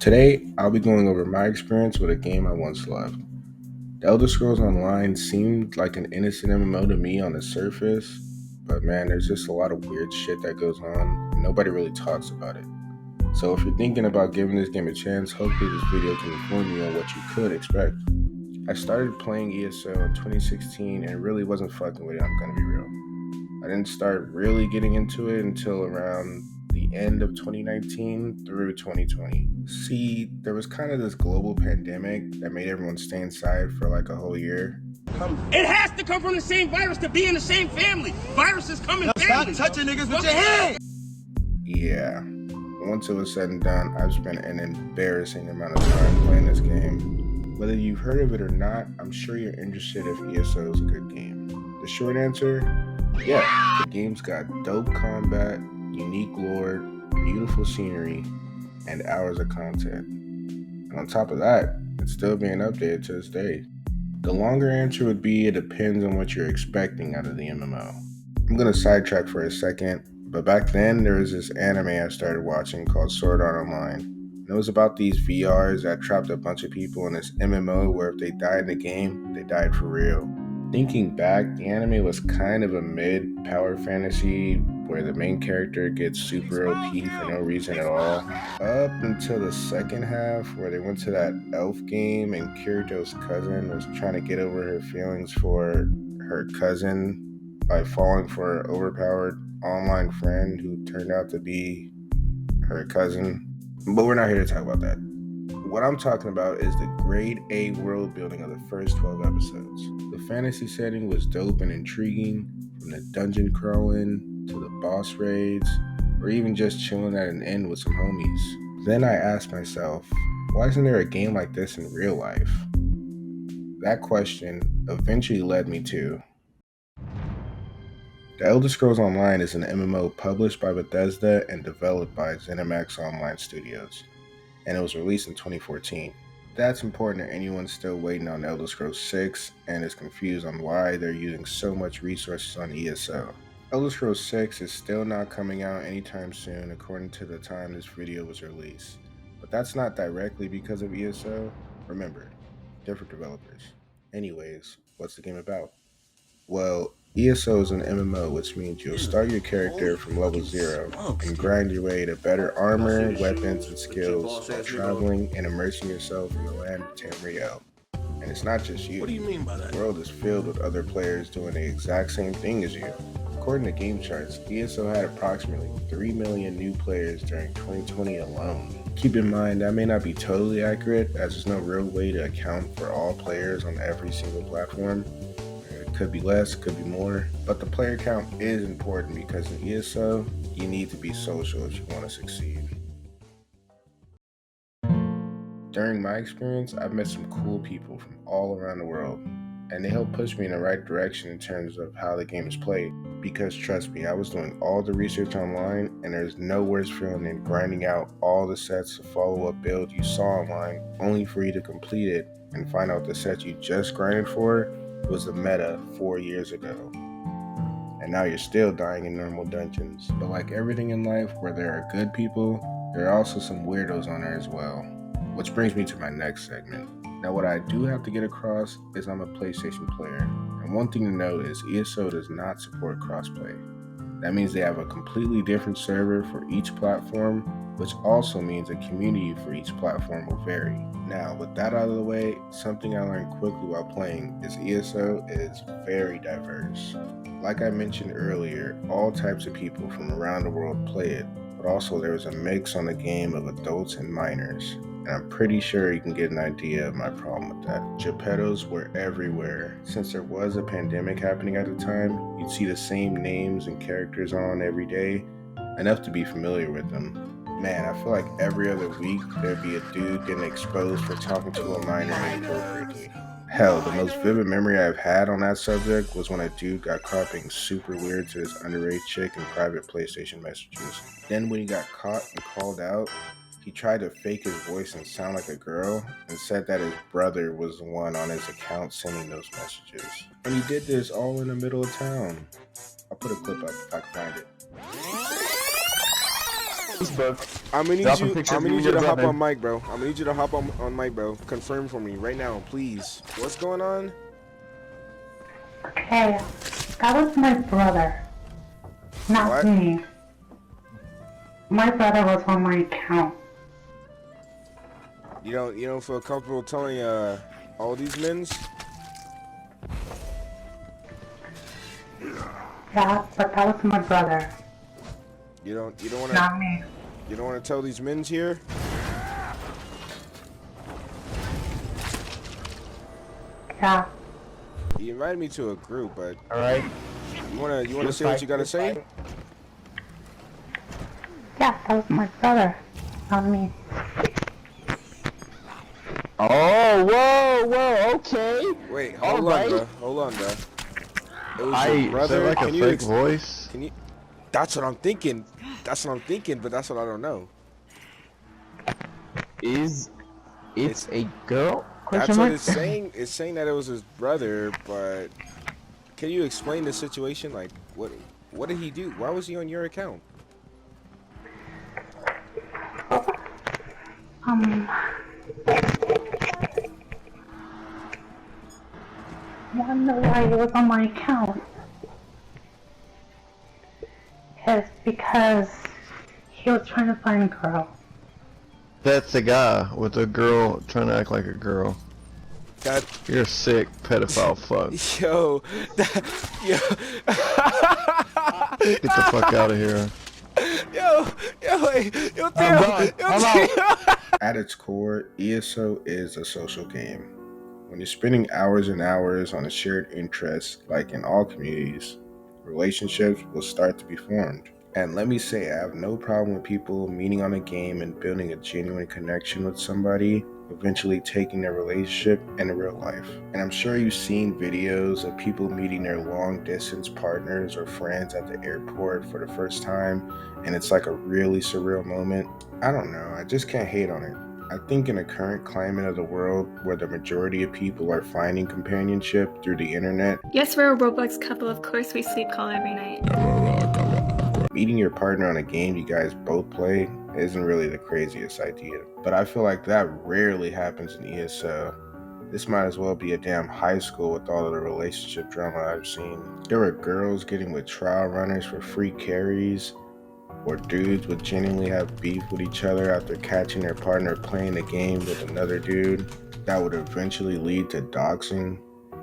Today, I'll be going over my experience with a game I once loved. The Elder Scrolls Online seemed like an innocent MMO to me on the surface, but man, there's just a lot of weird shit that goes on, and nobody really talks about it. So if you're thinking about giving this game a chance, hopefully this video can inform you on what you could expect. I started playing ESO in 2016 and it really wasn't fucking with it, I'm gonna be real. I didn't start really getting into it until around the end of 2019 through 2020. See, there was kind of this global pandemic that made everyone stay inside for like a whole year. It has to come from the same virus to be in the same family. Viruses come in families. Stop touching niggas with your hands! Yeah, once it was said and done, I've spent an embarrassing amount of time playing this game. Whether you've heard of it or not, I'm sure you're interested if ESO is a good game. The short answer, yeah, the game's got dope combat, unique lore, beautiful scenery, and hours of content. And on top of that, it's still being updated to this day. The longer answer would be it depends on what you're expecting out of the MMO. I'm gonna sidetrack for a second, but back then there was this anime I started watching called Sword Art Online. And it was about these VRs that trapped a bunch of people in this MMO where if they died in the game, they died for real. Thinking back, the anime was kind of a mid-power fantasy where the main character gets super OP for no reason at all. Up until the second half where they went to that elf game and Kirito's cousin was trying to get over her feelings for her cousin by falling for an overpowered online friend who turned out to be her cousin. But we're not here to talk about that. What I'm talking about is the grade A world building of the first 12 episodes. The fantasy setting was dope and intriguing, from the dungeon crawling to the boss raids, or even just chilling at an inn with some homies. Then I asked myself, why isn't there a game like this in real life? That question eventually led me to The Elder Scrolls Online is an MMO published by Bethesda and developed by ZeniMax Online Studios, and it was released in 2014. That's important to anyone still waiting on Elder Scrolls 6 and is confused on why they're using so much resources on ESO. Elder Scrolls 6 is still not coming out anytime soon according to the time this video was released, but that's not directly because of ESO. Remember, different developers. Anyways, what's the game about? Well, ESO is an MMO, which means you'll start your character from level 0 and grind your way to better armor, weapons, and skills while traveling and immersing yourself in the land of Tamriel. And it's not just you. What do you mean by that? The world is filled with other players doing the exact same thing as you. According to game charts, ESO had approximately 3 million new players during 2020 alone. Keep in mind that may not be totally accurate, as there's no real way to account for all players on every single platform. Could be less, could be more, but the player count is important because in ESO, you need to be social if you want to succeed. During my experience, I've met some cool people from all around the world, and they help push me in the right direction in terms of how the game is played. Because trust me, I was doing all the research online, and there's no worse feeling than grinding out all the sets to follow up build you saw online, only for you to complete it and find out the set you just grinded for was the meta 4 years ago. And now you're still dying in normal dungeons. But like everything in life where there are good people, there are also some weirdos on there as well. Which brings me to my next segment. Now what I do have to get across is I'm a PlayStation player. And one thing to note is ESO does not support crossplay. That means they have a completely different server for each platform, which also means the community for each platform will vary. Now, with that out of the way, something I learned quickly while playing is ESO is very diverse. Like I mentioned earlier, all types of people from around the world play it, but also there was a mix on the game of adults and minors. And I'm pretty sure you can get an idea of my problem with that. Geppettos were everywhere. Since there was a pandemic happening at the time, you'd see the same names and characters on every day, enough to be familiar with them. Man, I feel like every other week there'd be a dude getting exposed for talking to a minor inappropriately. Hell, the most vivid memory I've had on that subject was when a dude got caught being super weird to this underage chick in private PlayStation messages. Then when he got caught and called out, he tried to fake his voice and sound like a girl and said that his brother was the one on his account sending those messages. And he did this all in the middle of town. I'll put a clip up if I can find it. Facebook. I'm gonna need Drop a you. picture I'm of gonna you need and you your to hop brother. on mic, bro. I'm gonna need you to hop on mic, bro. Confirm for me right now, please. What's going on? Okay, that was my brother, not What? me. My brother was on my account. You don't feel comfortable telling all these men's? Yeah, but that was my brother, You don't want to not me. you don't want to tell these men's here? Yeah, You invited me to a group, but All right. you wanna say what you gotta say? yeah, that was my brother, not me. Oh, whoa, okay. Wait, All hold on, right. bro. Hold on, bro. It was I- your is that brother. Like a Can you fake voice? Can you? That's what I'm thinking. That's what I'm thinking, but that's what I don't know. It's a girl? That's Question what mark? it's saying. It's saying that it was his brother, but can you explain the situation? Like, what did he do? Why was he on your account? I wanna know why he was on my account. It's because he was trying to find a girl. That's the guy with the girl trying to act like a girl. That You're a sick pedophile fuck. yo, yo, Get the fuck out of here. wait, yo, I'm gone. I'm out. At its core, ESO is a social game. When you're spending hours and hours on a shared interest, like in all communities, relationships will start to be formed. And let me say, I have no problem with people meeting on a game and building a genuine connection with somebody, eventually taking their relationship into real life. And I'm sure you've seen videos of people meeting their long distance partners or friends at the airport for the first time, and it's like a really surreal moment. I don't know, I just can't hate on it. I think in the current climate of the world, where the majority of people are finding companionship through the internet, Yes, we're a Roblox couple. Of course, we sleep call every night. meeting your partner on a game you guys both play isn't really the craziest idea. But I feel like that rarely happens in ESO. This might as well be a damn high school with all of the relationship drama I've seen. There were girls getting with trial runners for free carries, or dudes would genuinely have beef with each other after catching their partner playing the game with another dude that would eventually lead to doxing.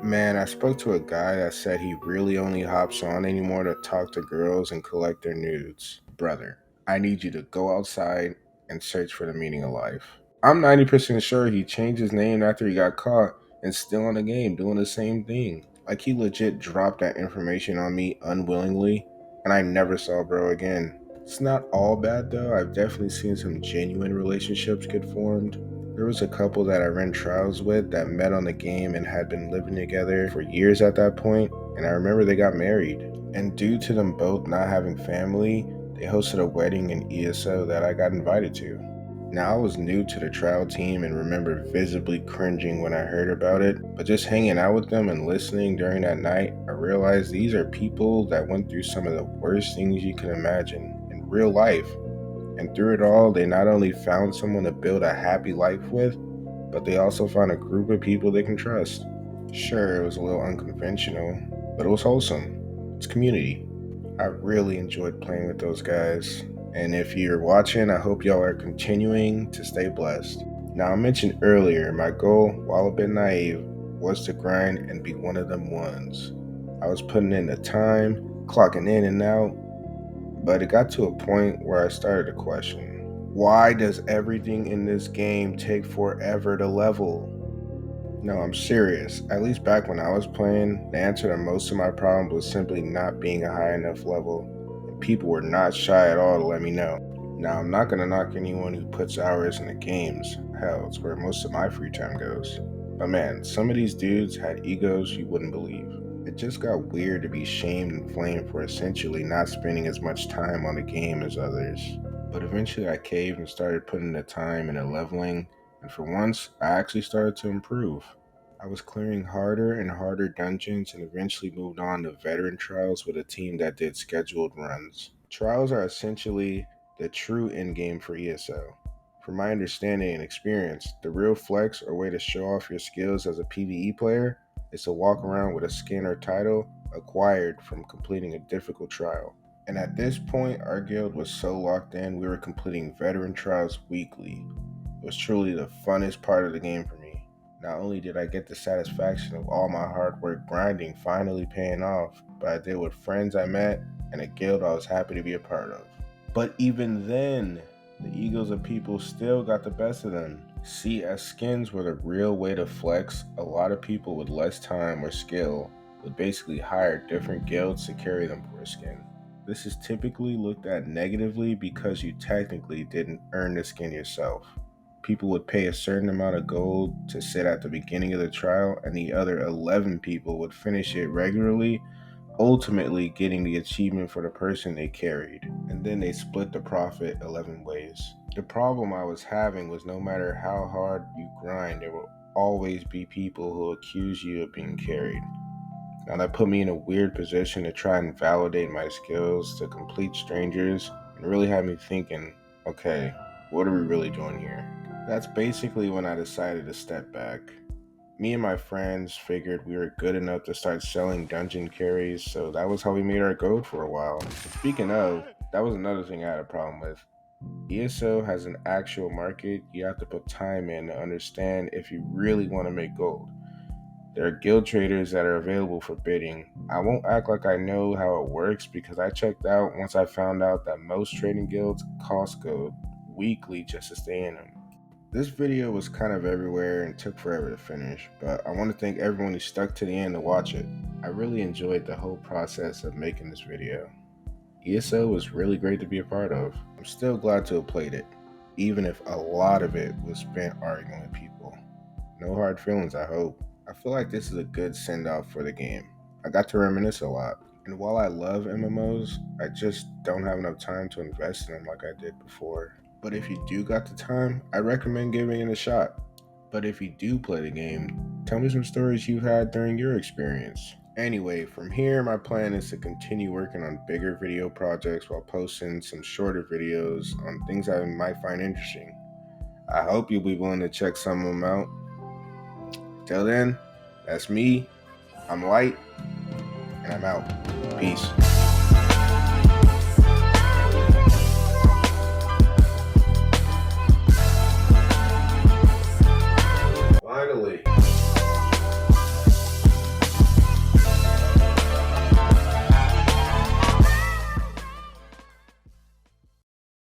Man, I spoke to a guy that said he really only hops on anymore to talk to girls and collect their nudes. Brother, I need you to go outside and search for the meaning of life. I'm 90% sure he changed his name after he got caught and still on the game doing the same thing. Like he legit dropped that information on me unwillingly, and I never saw bro again. It's not all bad though. I've definitely seen some genuine relationships get formed. There was a couple that I ran trials with that met on the game and had been living together for years at that point, and I remember they got married. And due to them both not having family, they hosted a wedding in ESO that I got invited to. Now, I was new to the trial team and remember visibly cringing when I heard about it, but just hanging out with them and listening during that night, I realized these are people that went through some of the worst things you can imagine in real life. And through it all, they not only found someone to build a happy life with, but they also found a group of people they can trust. Sure, it was a little unconventional, but it was wholesome. It's community. I really enjoyed playing with those guys. And if you're watching, I hope y'all are continuing to stay blessed. Now, I mentioned earlier, my goal, while a bit naive, was to grind and be one of them ones. I was putting in the time, clocking in and out, but it got to a point where I started to question, why does everything in this game take forever to level? No, I'm serious. At least back when I was playing, the answer to most of my problems was simply not being a high enough level, and people were not shy at all to let me know. Now, I'm not gonna knock anyone who puts hours in the games. Hell, it's where most of my free time goes. But man, some of these dudes had egos you wouldn't believe. It just got weird to be shamed and flamed for essentially not spending as much time on the game as others. But eventually I caved and started putting the time into leveling, and for once, I actually started to improve. I was clearing harder and harder dungeons and eventually moved on to veteran trials with a team that did scheduled runs. Trials are essentially the true endgame for ESO. From my understanding and experience, the real flex or way to show off your skills as a PvE player is to walk around with a skin or title acquired from completing a difficult trial. And at this point, our guild was so locked in, we were completing veteran trials weekly. It was truly the funnest part of the game for me. Not only did I get the satisfaction of all my hard work grinding finally paying off, but I did with friends I met and a guild I was happy to be a part of. But even then, the egos of people still got the best of them. See, as skins were the real way to flex, a lot of people with less time or skill would basically hire different guilds to carry them for a skin. This is typically looked at negatively because you technically didn't earn the skin yourself. People would pay a certain amount of gold to sit at the beginning of the trial, and the other 11 people would finish it regularly, ultimately getting the achievement for the person they carried. And then they split the profit 11 ways. The problem I was having was no matter how hard you grind, there will always be people who accuse you of being carried. Now that put me in a weird position to try and validate my skills to complete strangers and really had me thinking, okay, what are we really doing here? That's basically when I decided to step back. Me and my friends figured we were good enough to start selling dungeon carries, so that was how we made our gold for a while. Speaking of, that was another thing I had a problem with. ESO has an actual market you have to put time in to understand if you really want to make gold. There are guild traders that are available for bidding. I won't act like I know how it works because I checked out once I found out that most trading guilds cost gold weekly just to stay in them. This video was kind of everywhere and took forever to finish, but I want to thank everyone who stuck to the end to watch it. I really enjoyed the whole process of making this video. ESO was really great to be a part of. I'm still glad to have played it, even if a lot of it was spent arguing with people. No hard feelings, I hope. I feel like this is a good send-off for the game. I got to reminisce a lot, and while I love MMOs, I just don't have enough time to invest in them like I did before. But if you do got the time, I recommend giving it a shot. But if you do play the game, tell me some stories you've had during your experience. Anyway, from here, my plan is to continue working on bigger video projects while posting some shorter videos on things I might find interesting. I hope you'll be willing to check some of them out. Till then, that's me, I'm Light, and I'm out. Peace.